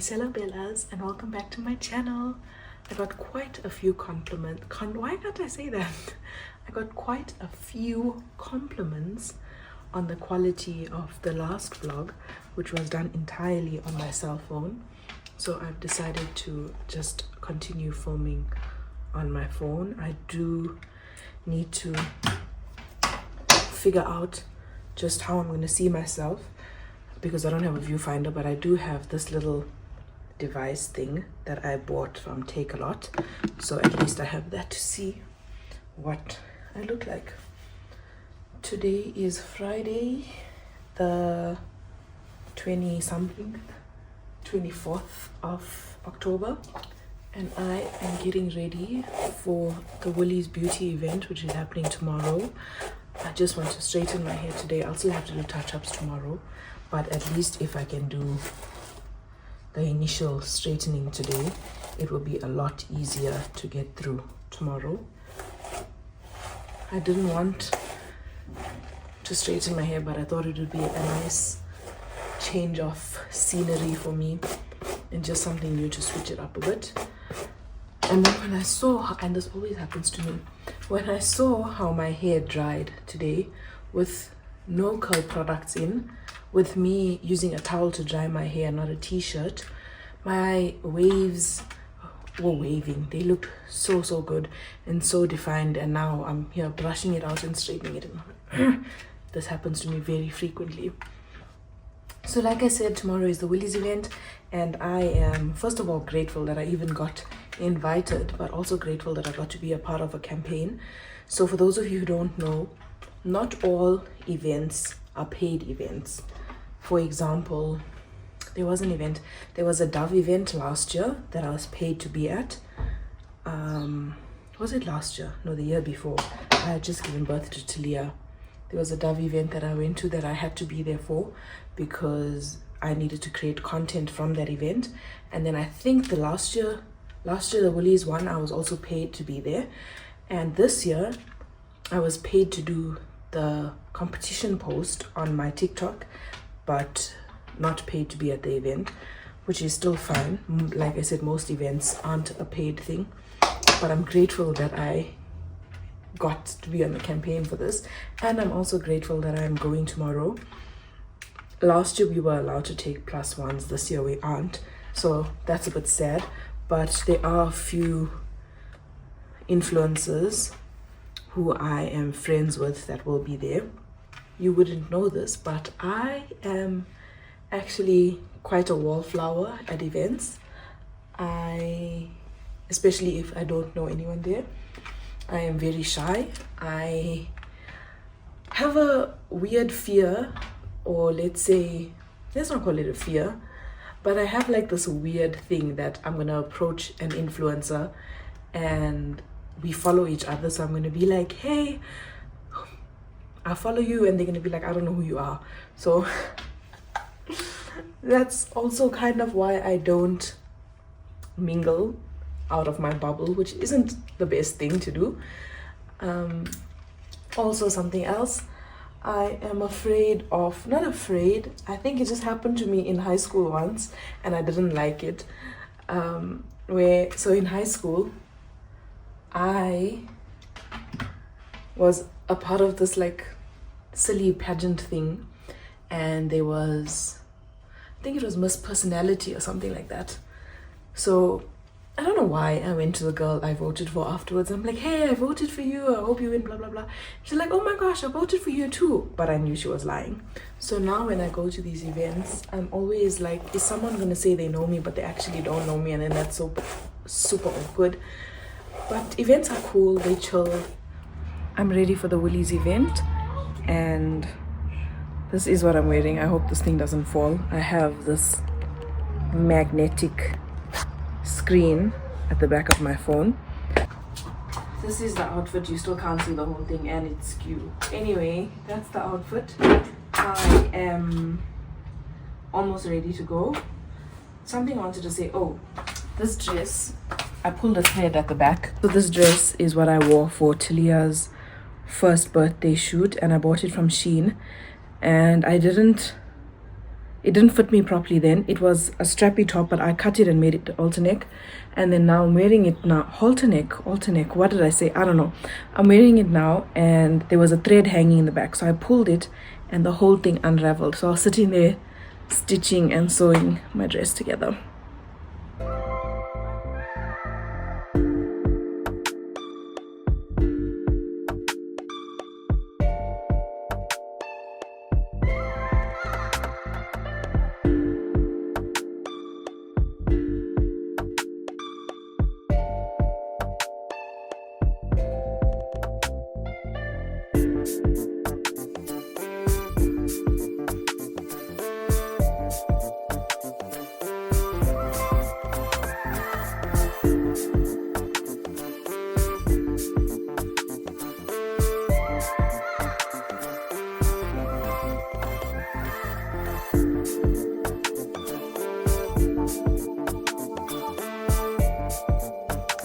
Sela Bellas and welcome back to my channel. I got quite a few compliments. Why can't I say that? I got quite a few compliments on the quality of the last vlog, which was done entirely on my cell phone. So I've decided to just continue filming on my phone. I do need to figure out just how I'm going to see myself, because I don't have a viewfinder, but I do have this little device thing that I bought from Take A Lot, so at least I have that to see what I look like. Today is Friday, the 24th of October, and I am getting ready for the Woolies beauty event, which is happening tomorrow. I just want to straighten my hair today. I'll still have to do touch-ups tomorrow, but at least if I can do the initial straightening today, it will be a lot easier to get through tomorrow. I didn't want to straighten my hair, but I thought it would be a nice change of scenery for me and just something new to switch it up a bit. And then when I saw, and this always happens to me, when I saw how my hair dried today with no curl products in, with me using a towel to dry my hair, not a t-shirt, my waves were waving. They looked so good and so defined, and now I'm here brushing it out and straightening it. This happens to me very frequently. So like I said, tomorrow is the Woolies event, and I am first of all grateful that I even got invited, but also grateful that I got to be a part of a campaign. So for those of you who don't know, not all events are paid events. For example, there was a Dove event last year that I was paid to be at. Was it last year? No, the year before. I had just given birth to Talia. There was a Dove event that I went to that I had to be there for because I needed to create content from that event. And then I think the last year the Woolies one, I was also paid to be there. And this year I was paid to do the competition post on my TikTok, but not paid to be at the event, which is still fine. Like I said, most events aren't a paid thing, but I'm grateful that I got to be on the campaign for this, and I'm also grateful that I'm going tomorrow. Last year we were allowed to take +1s, this year we aren't, so that's a bit sad. But there are a few influencers who I am friends with that will be there. You wouldn't know this, but I am actually quite a wallflower at events. Especially if I don't know anyone there, I am very shy. I have a weird fear, or let's not call it a fear, but I have like this weird thing that I'm gonna approach an influencer and we follow each other. So I'm gonna be like, hey, I follow you, and they're gonna be like, I don't know who you are. So that's also kind of why I don't mingle out of my bubble, which isn't the best thing to do. Also, something else I am afraid of, not afraid, I think it just happened to me in high school once and I didn't like it. So in high school I was a part of this like silly pageant thing, and there was, I think it was Miss Personality or something like that. So I don't know why I went to the girl I voted for afterwards. I'm like, hey, I voted for you, I hope you win, blah blah blah. She's like, oh my gosh, I voted for you too. But I knew she was lying. So now when I go to these events, I'm always like, is someone gonna say they know me but they actually don't know me? And then that's so super awkward. But events are cool, they chill. I'm ready for the Woolies event, and this is what I'm wearing. I hope this thing doesn't fall. I have this magnetic screen at the back of my phone. This is the outfit. You still can't see the whole thing and it's skew. Anyway, that's the outfit. I am almost ready to go. Something I wanted to say. Oh, this dress, I pulled a thread at the back. So this dress is what I wore for Talia's first birthday shoot, and I bought it from Shein, and I didn't It didn't fit me properly then. It was a strappy top, but I cut it and made it halter neck. And then now I'm wearing it now. Halter neck. What did I say? I don't know. I'm wearing it now, and there was a thread hanging in the back. So I pulled it, and the whole thing unraveled. So I was sitting there stitching and sewing my dress together.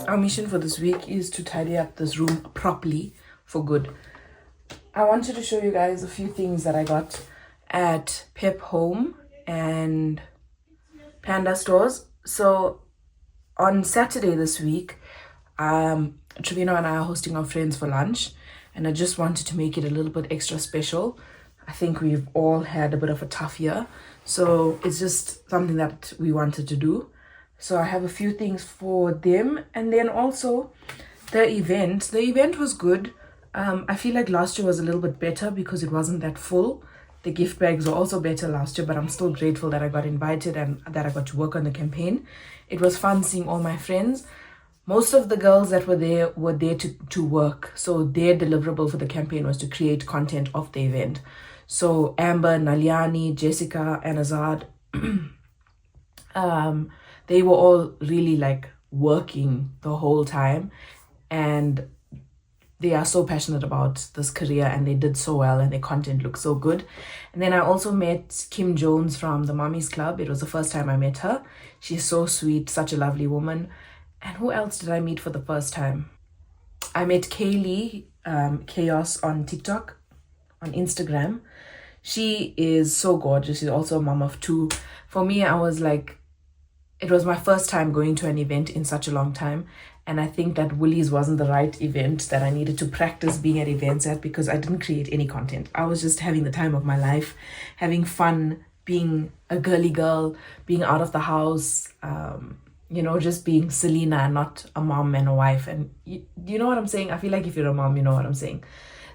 Our mission for this week is to tidy up this room properly for good. I wanted to show you guys a few things that I got at Pep Home and Panda stores. So on Saturday this week, Trevino and I are hosting our friends for lunch, and I just wanted to make it a little bit extra special. I think we've all had a bit of a tough year, so it's just something that we wanted to do. So I have a few things for them. And then also the event was good. I feel like last year was a little bit better because it wasn't that full. The gift bags were also better last year, but I'm still grateful that I got invited and that I got to work on the campaign. It was fun seeing all my friends. Most of the girls that were there to work. So their deliverable for the campaign was to create content of the event. So Amber, Naliani, Jessica, and Azad, they were all really like working the whole time, and they are so passionate about this career, and they did so well, and their content looked so good. And then I also met Kim Jones from the Mommy's Club. It was the first time I met her. She's so sweet, such a lovely woman. And who else did I meet for the first time? I met Kaylee, Chaos on TikTok, on Instagram. She is so gorgeous. She's also a mom of two. For me, I was like, it was my first time going to an event in such a long time. And I think that Woolies wasn't the right event that I needed to practice being at events at, because I didn't create any content. I was just having the time of my life, having fun, being a girly girl, being out of the house, just being Selina and not a mom and a wife. And you know what I'm saying? I feel like if you're a mom, you know what I'm saying.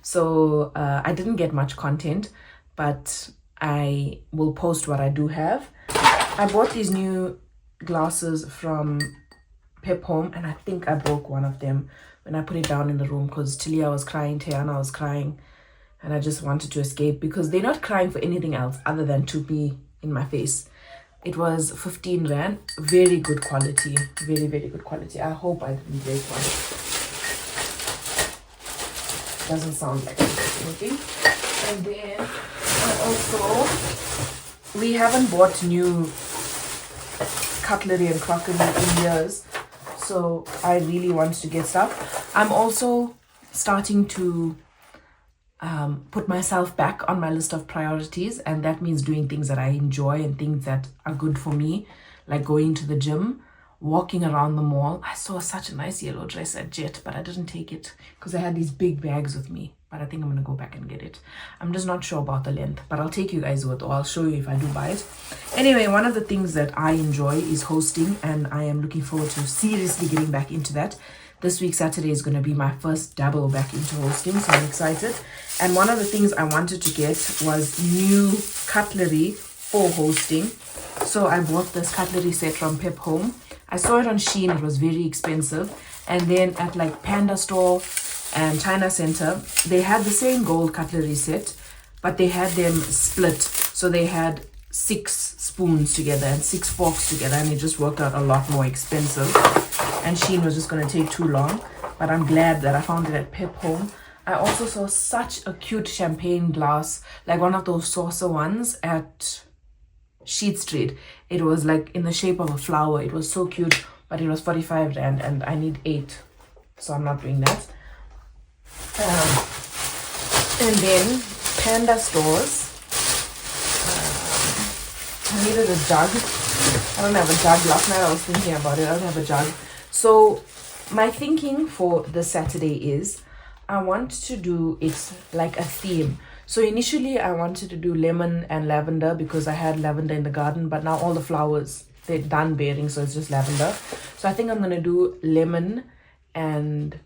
So I didn't get much content, but I will post what I do have. I bought these new glasses from Pep Home, and I think I broke one of them when I put it down in the room because Tilia was crying, Tiana was crying, and I just wanted to escape because they're not crying for anything else other than to be in my face. It was 15 Rand, very good quality, very, very good quality. I hope I didn't break one. Doesn't sound like anything. And then we haven't bought new cutlery and crockery in years, so I really want to get stuff. I'm also starting to put myself back on my list of priorities, and that means doing things that I enjoy and things that are good for me, like going to the gym, walking around the mall. I saw such a nice yellow dress at Jet, but I didn't take it because I had these big bags with me, but I think I'm gonna go back and get it. I'm just not sure about the length, but I'll take you guys with, or I'll show you if I do buy it. Anyway, one of the things that I enjoy is hosting, and I am looking forward to seriously getting back into that. This week, Saturday, is going to be my first dabble back into hosting, so I'm excited. And one of the things I wanted to get was new cutlery for hosting. So I bought this cutlery set from Pep Home. I saw it on Shein, it was very expensive. And then at like Panda Store and China Center, they had the same gold cutlery set, but they had them split. So they had 6 spoons together and 6 forks together, and it just worked out a lot more expensive. And Shein was just going to take too long, but I'm glad that I found it at Pep Home. I also saw such a cute champagne glass, like one of those saucer ones at Sheet Street. It was like in the shape of a flower. It was so cute, but it was 45 Rand and I need 8, so I'm not doing that. And then Panda stores. I needed a jug. I don't have a jug. Last night I was thinking about it. I don't have a jug. So my thinking for this Saturday is I want to do it like a theme. So initially I wanted to do lemon and lavender because I had lavender in the garden, but now all the flowers, they're done bearing, so it's just lavender. So I think I'm going to do lemon and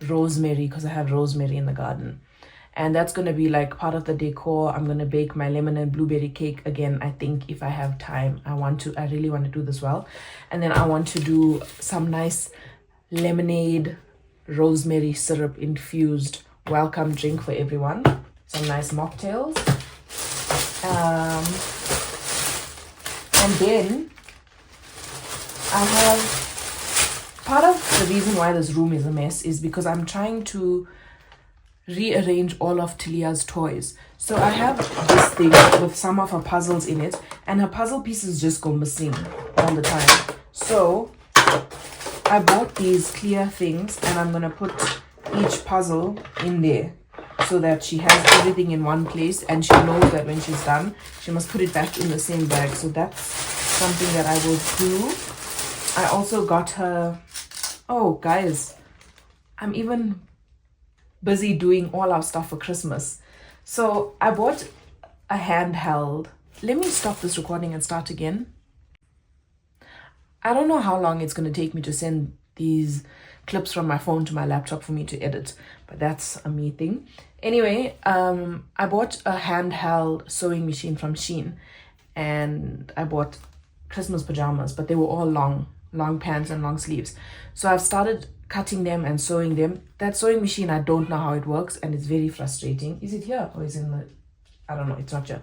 rosemary because I have rosemary in the garden. And that's going to be like part of the decor. I'm going to bake my lemon and blueberry cake again. I think if I have time, I really want to do this well. And then I want to do some nice lemonade, rosemary syrup infused welcome drink for everyone. Some nice mocktails. And then I have part of the reason why this room is a mess is because I'm trying to rearrange all of Talia's toys. So I have this thing with some of her puzzles in it, and her puzzle pieces just go missing all the time. So I bought these clear things, and I'm gonna put each puzzle in there so that she has everything in one place, and she knows that when she's done she must put it back in the same bag. So that's something that I will do. I also got her, oh guys, I'm even busy doing all our stuff for Christmas. So I bought a handheld. Let me stop this recording and start again. I don't know how long it's going to take me to send these clips from my phone to my laptop for me to edit, but that's a me thing. Anyway, I bought a handheld sewing machine from Shein, and I bought Christmas pajamas, but they were all long pants and long sleeves. So I've started cutting them and sewing them. That sewing machine, I don't know how it works, and it's very frustrating. Is it here or is it in the, I don't know, it's not here.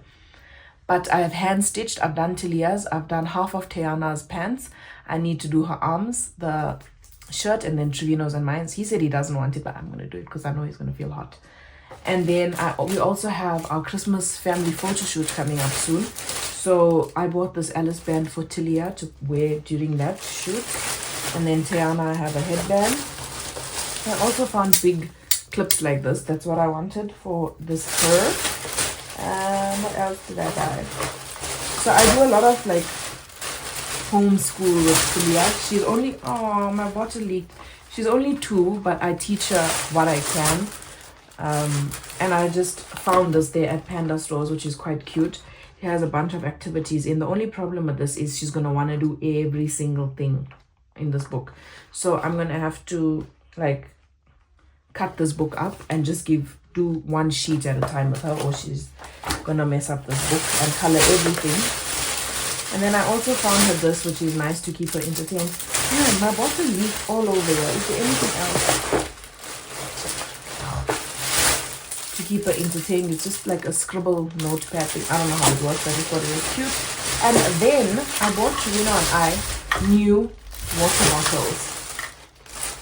But I have hand stitched. I've done Talia's. I've done half of Tiana's pants. I need to do her arms, the shirt, and then Trevino's and mine. He said he doesn't want it, but I'm going to do it because I know he's going to feel hot. And then we also have our Christmas family photo shoot coming up soon. So I bought this Alice band for Talia to wear during that shoot. And then Tiana, I have a headband. I also found big clips like this. That's what I wanted for this fur. And what else did I buy? So I do a lot of like homeschool with Talia. She's only, oh, my bottle leaked. She's only 2, but I teach her what I can. And I just found this there at Panda Stores, which is quite cute. It has a bunch of activities in. The only problem with this is she's going to want to do every single thing in this book. So I'm going to have to like cut this book up and just do one sheet at a time with her, or she's going to mess up this book and color everything. And then I also found her this, which is nice to keep her entertained. Man, my bottle leaked all over here. Is there anything else to keep her entertained? It's just like a scribble notepad thing. I don't know how it works. I just thought it was cute. And then I bought Trevino and I new water bottles.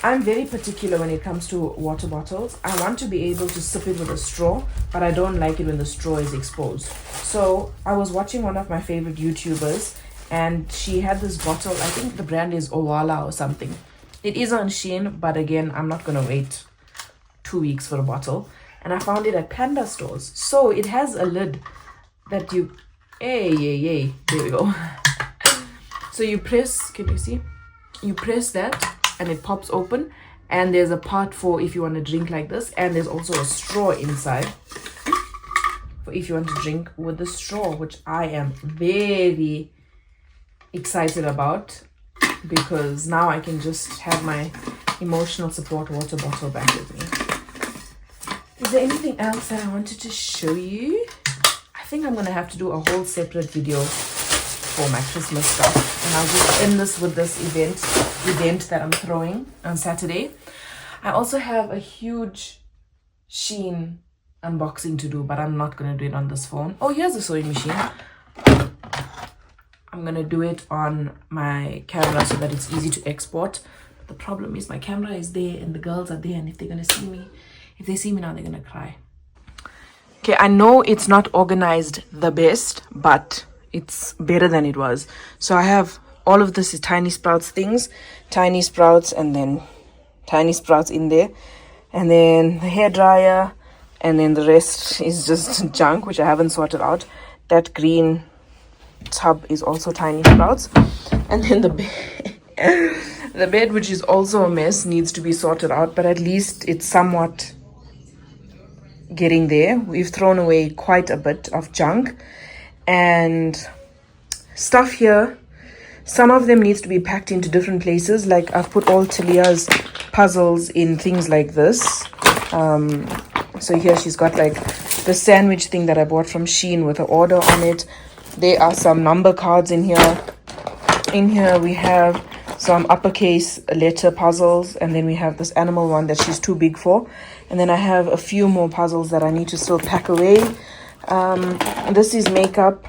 I'm very particular when it comes to water bottles. I want to be able to sip it with a straw, but I don't like it when the straw is exposed. So I was watching one of my favorite YouTubers, and she had this bottle. I think the brand is Owala or something. It is on Shein, but again, I'm not going to wait 2 weeks for a bottle. And I found it at Panda Stores. So it has a lid that you, there we go. So you press, can you see? You press that and it pops open, and there's a part for if you want to drink like this, and there's also a straw inside for if you want to drink with the straw, which I am very excited about because now I can just have my emotional support water bottle back with me. Is there anything else that I wanted to show you? I think I'm gonna have to do a whole separate video for my Christmas stuff, and I'll just end this with this event that I'm throwing on Saturday. I also have a huge Shein unboxing to do, but I'm not going to do it on this phone. Oh, here's the sewing machine. I'm going to do it on my camera so that it's easy to export. The problem is my camera is there and the girls are there, and if they're going to see me, if they see me now, they're going to cry. Okay, I know it's not organized the best, but it's better than it was. So I have all of this is tiny sprouts things, tiny sprouts, and then tiny sprouts in there, and then the hair dryer, and then the rest is just junk which I haven't sorted out. that green tub is also tiny sprouts. And then the the bed, which is also a mess, needs to be sorted out, but at least it's somewhat getting there. We've thrown away quite a bit of junk and stuff here. Some of them needs to be packed into different places. Like I've put all Talia's puzzles in things like this. So here she's got like the sandwich thing that I bought from Shein with an order on it. There are some number cards in here. In here we have some uppercase letter puzzles, and then we have this animal one that she's too big for. And then I have a few more puzzles that I need to still pack away. This is makeup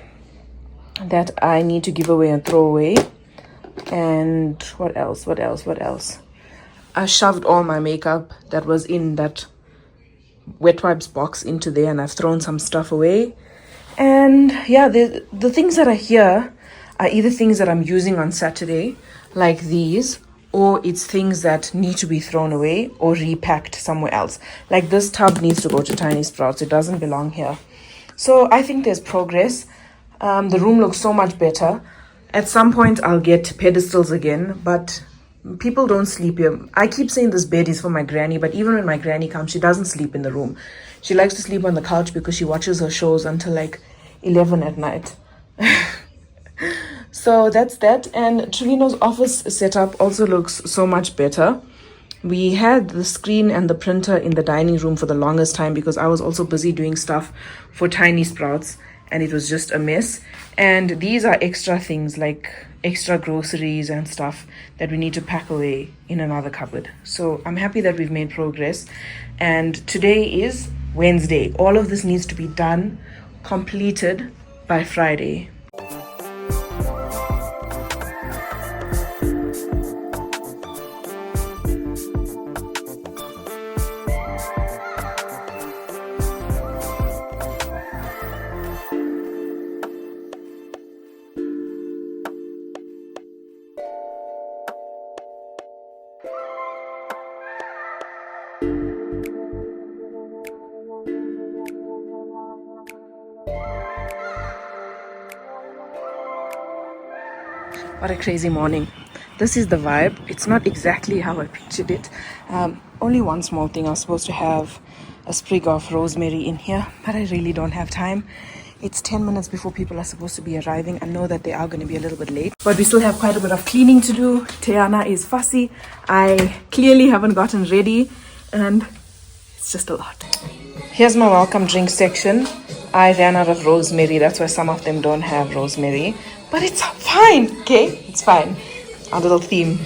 that I need to give away and throw away. And what else? I shoved all my makeup that was in that wet wipes box into there, and I've thrown some stuff away. And yeah, the things that are here are either things that I'm using on Saturday, like these, or it's things that need to be thrown away or repacked somewhere else. Like this tub needs to go to Tiny Sprouts. It doesn't belong here. So I think there's progress. The room looks so much better. At some point I'll get pedestals again, but people don't sleep here. I keep saying this bed is for my granny, but even when my granny comes, she doesn't sleep in the room. She likes to sleep on the couch because she watches her shows until like 11 at night. So that's that. And Trevino's office setup also looks so much better. We had the screen and the printer in the dining room for the longest time because I was also busy doing stuff for Tiny Sprouts, and it was just a mess. And these are extra things like extra groceries and stuff that we need to pack away in another cupboard. So I'm happy that we've made progress. And today is Wednesday. All of this needs to be done, completed by Friday. What a crazy morning. This is the vibe. It's not exactly how I pictured it. Only one small thing. I was supposed to have a sprig of rosemary in here, but I really don't have time. It's 10 minutes before people are supposed to be arriving. I know that they are going to be a little bit late, but we still have quite a bit of cleaning to do. Tiana is fussy. I clearly haven't gotten ready, and it's just a lot. Here's my welcome drink section. I ran out of rosemary. That's why some of them don't have rosemary. But it's fine, okay? It's fine. Our little theme.